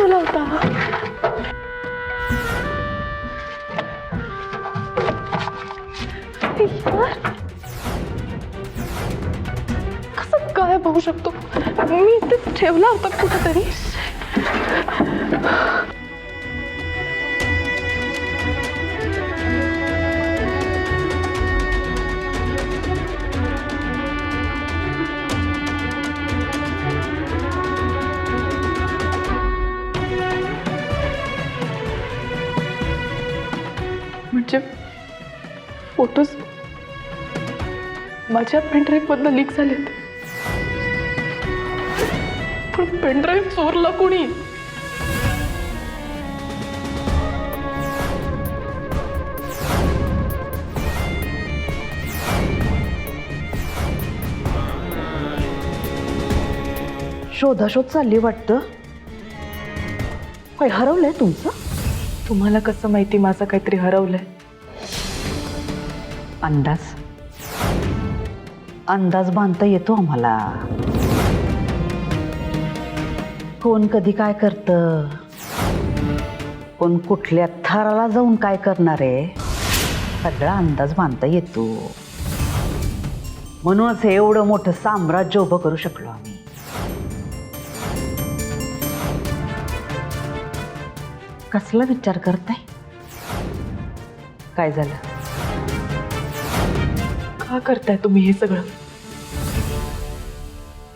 ठेवला होता? यार, कसं गायब होऊ शकतो? मी इथेच ठेवला होता कुठेतरी. म्हणजे फोटोज माझ्या पेनड्राईव्ह मधनं लीक झालेत. पण पेनड्राईव्ह चोरला कोणी? शोधाशोध चालली वाटतं. काय हरवलंय तुमचं? तुम्हाला कसं माहिती माझं काहीतरी हरवलंय? अंदाज बांधता येतो आम्हाला. कोण कधी काय करतं, कोण कुठल्या थराला जाऊन काय करणार आहे, सगळा अंदाज बांधता येतो. म्हणूनच हे एवढं मोठं साम्राज्य उभं करू शकलो आम्ही. कसला विचार करताय? काय झालं? का करताय तुम्ही हे सगळं?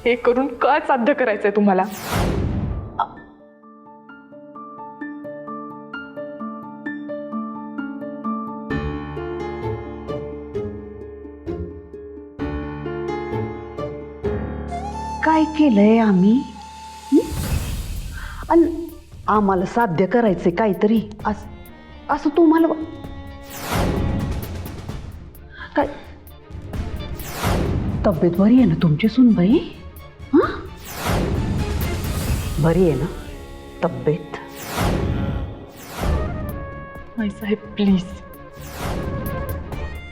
हे करून काय साध्य करायचंय तुम्हाला? काय केलंय आम्ही? आणि आम्हाला साध्य करायचंय काहीतरी असं तुम्हाला काय? तब्येत बरी आहे ना तुमची सूनबाई? बरी आहे ना तब्येत? नाही साहेब, प्लीज.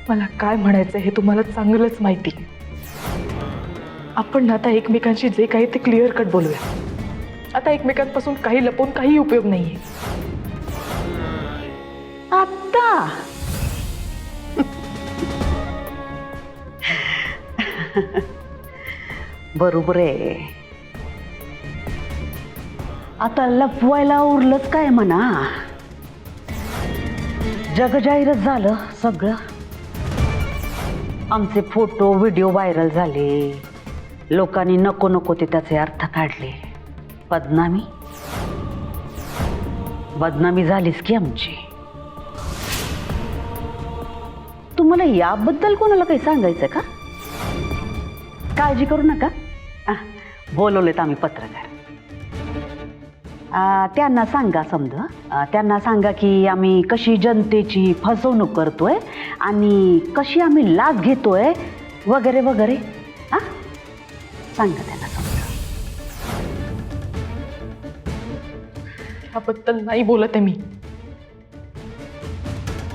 मला काय म्हणायचं हे तुम्हाला चांगलंच माहिती. आपण आता एकमेकांशी जे काही ते क्लिअर कट बोलूया. आता एकमेकांपासून काही लपवून काही उपयोग नाहीये. आता बरोबर आहे. आता लपवायला उरलंच काय म्हणा. जगजाहीरच झालं सगळं. आमचे फोटो व्हिडिओ व्हायरल झाले. लोकांनी नको नको ते त्याचे अर्थ काढले. बदनामी झालीच की आमची. तुम्हाला याबद्दल कोणाला काही सांगायचं का? काळजी करू नका. बोलवलेत आम्ही पत्रकार. त्यांना सांगा, त्यांना सांगा की आम्ही कशी जनतेची फसवणूक करतोय आणि कशी आम्ही लाच घेतोय वगैरे वगैरे. सांगा त्यांना समजा. त्याबद्दल नाही बोलत आहे मी.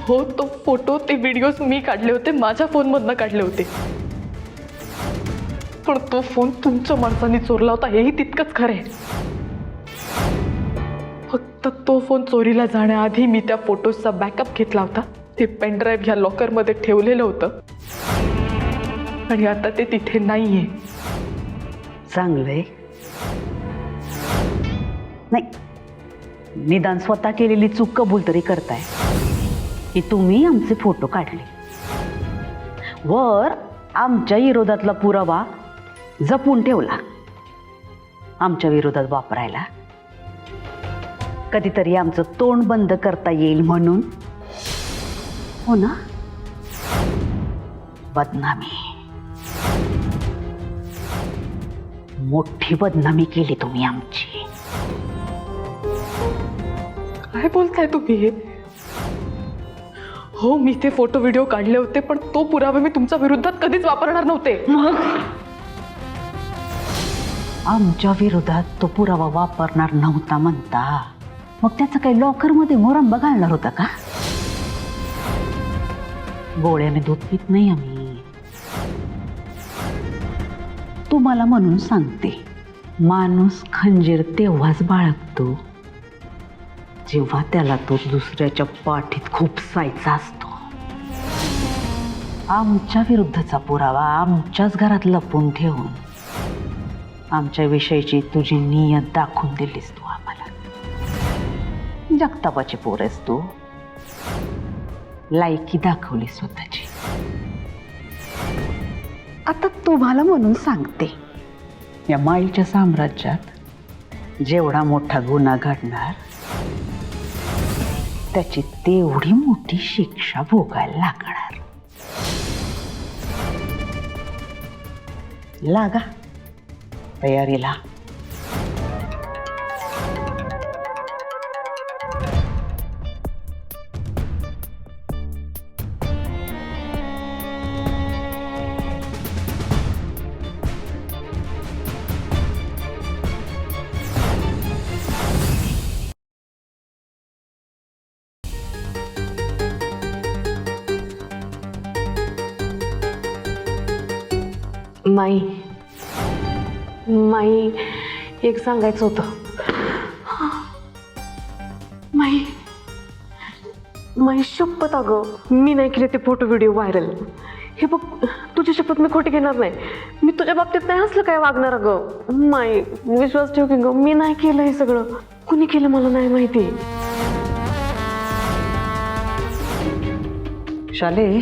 हो, तो फोटो ते व्हिडिओज मी काढले होते, माझ्या फोनमधनं काढले होते. पण तो फोन तुमच्या माणसांनी चोरला होता हेही तितकंच खरं आहे. फक्त तो फोन चोरीला जाण्याआधी मी त्या फोटोजचा बॅकअप घेतला होता. ते पेनड्राईव्ह ह्या लॉकरमध्ये ठेवलेलं होतं आणि आता ते तिथे नाहीये. चांगलंय. नाही, निदान स्वतः केलेली चूक कबूल तरी करताय की तुम्ही आमचे फोटो काढले. वर आमच्या विरोधातला पुरावा जपून ठेवला आमच्या विरोधात वापरायला. कधीतरी आमचं तोंड बंद करता येईल म्हणून. हो ना? बदनामी, मोठी बदनामी केली तुम्ही आमची. काय बोलताय तुम्ही हे? हो, मी ते फोटो व्हिडिओ काढले होते, पण तो पुरावा मी तुमच्या विरोधात कधीच वापरणार नव्हते. मग आमच्या विरोधात तो पुरावा वापरणार नव्हता म्हणता, मग त्याचं काही लॉकरमध्ये मोरंबा घालणार होता का? गोळ्याने दूध पित नाही आम्ही. तुम्हाला म्हणून सांगते, माणूस खंजीर तेव्हाच बाळगतो जेव्हा त्याला तो दुसऱ्याच्या पाठीत खुपसायचा असतो. आमच्या विरुद्धचा पुरावा आमच्याच घरात लपवून ठेवून आमच्या विषयीची तुझी नियत दाखवून दिलीस तू आम्हाला. जगतापाची पोर आहेस तू. लायकी दाखवली स्वतःची. आता तुम्हाला म्हणून सांगते, या माईच्या साम्राज्यात जेवढा मोठा गुन्हा घडणार त्याची तेवढी मोठी शिक्षा भोगायला लागणार. लागा तयारीला. माई माई एक सांगायचं होतं. माई माई शपथ, अगं मी नाही केले ते फोटो व्हिडिओ व्हायरल. हे बघ, तुझी शपथ मी खोटी घेणार नाही. मी तुझ्या बाबतीत नाही असलं काय वागणार. अगं माई विश्वास ठेव की ग, मी नाही केलं हे सगळं. कुणी केलं मला नाही माहिती. शाले,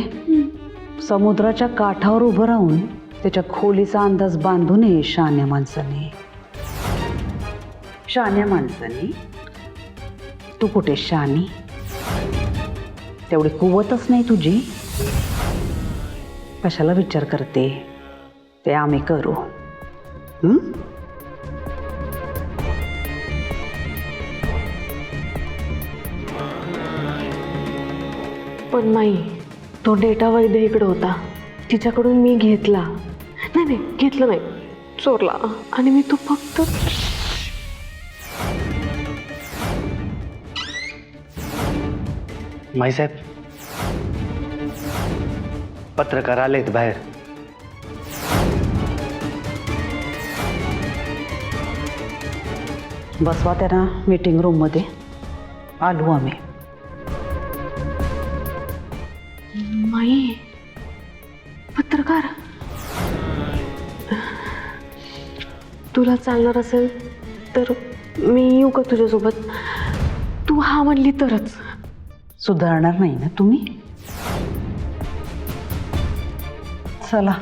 समुद्राच्या काठावर उभं राहून त्याच्या खोलीचा अंदाज बांधू नये शहाण्या माणसाने. शहाण्या माणसाने तू कुठे शहाणी? तेवढी कुवतच नाही तुझी. कशाला विचार करते? ते आम्ही करू. पण माई, तो डेटा वैद्य इकडे होता, तिच्याकडून मी घेतला. नाही घेतलं नाही, चोरला. आणि मी तो फक्त माईसाहेब, पत्रकार आलेत बाहेर. बसवा त्यांना मीटिंग रूम मध्ये. आलो आम्ही. माई, पत्रकार, तुला चालणार असेल तर मी येऊ का तुझ्यासोबत? तू हा म्हणली तरच. सुधारणार नाही ना तुम्ही? चला.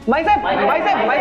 माईसाहेब, माईसाहेब,